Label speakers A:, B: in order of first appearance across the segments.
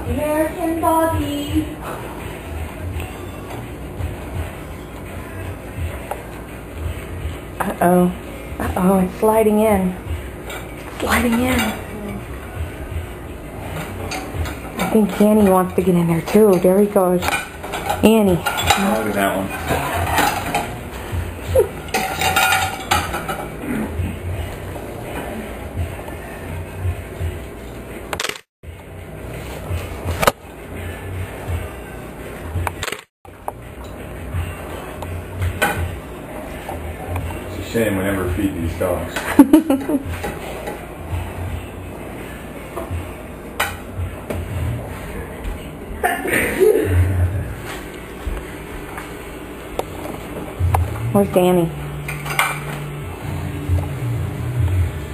A: American doggy.
B: Uh-oh. Uh-oh, it's sliding in. Sliding in. I think Annie wants to get in there too. There he goes. Annie.
C: Look at that one. It's a shame we never feed these dogs.
B: Where's Danny?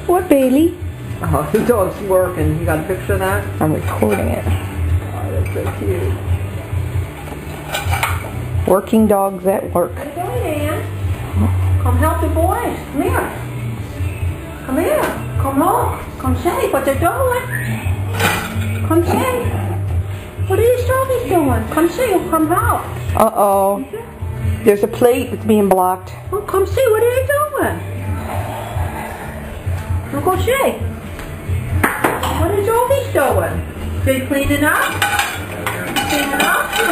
B: What, Bailey?
A: Oh, the dog's working. You got a picture of that?
B: I'm recording it.
A: Oh, that's so cute.
B: Working dogs at work.
A: What are you doing, Ann? Come help the boys. Come here. Come here. Come home. Come say what they're doing. Come say. What are these doggies doing? Come see. Come help.
B: Uh-oh. There's a plate that's being blocked.
A: Well, come see. What are they doing? Well, go see. What are the doggies doing? They cleaning up? Cleaning up? You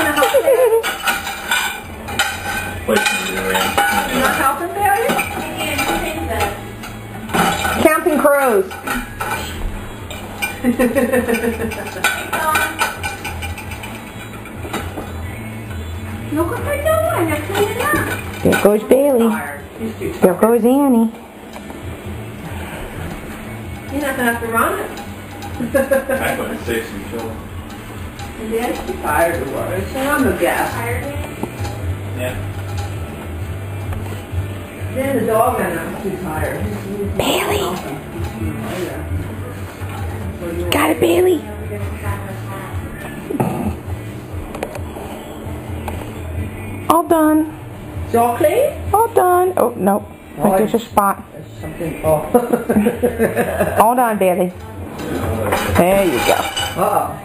A: want to help them? You not helping, Barry?
B: Counting crows.
A: Look what they're doing. They're cleaning up.
B: There goes Bailey. There goes Annie.
A: You're not going to have to run it.
C: I'm going to save some children.
A: Yeah, she's tired of work. So I'm going to guess.
C: Yeah.
A: Then the dog and I'm too tired.
B: Bailey. Got it, Bailey. All done.
A: It's all clean?
B: All done. Oh, no. But there's a spot.
A: There's something. Oh.
B: Hold on, Bailey. There you go.
A: Uh-oh.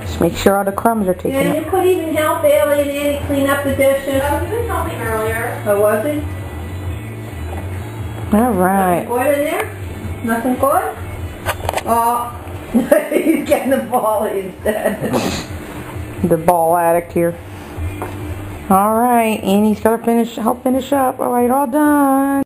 B: Just make sure all the crumbs are taken
A: Yeah, you
B: out.
A: could even help Bailey and Annie clean up the dishes. Oh, he was helping earlier. Oh, was he?
B: All right.
A: Good in there? Nothing good? Oh, he's getting the ball instead.
B: The ball addict here. All right, Annie's got to help finish up. All right, all done.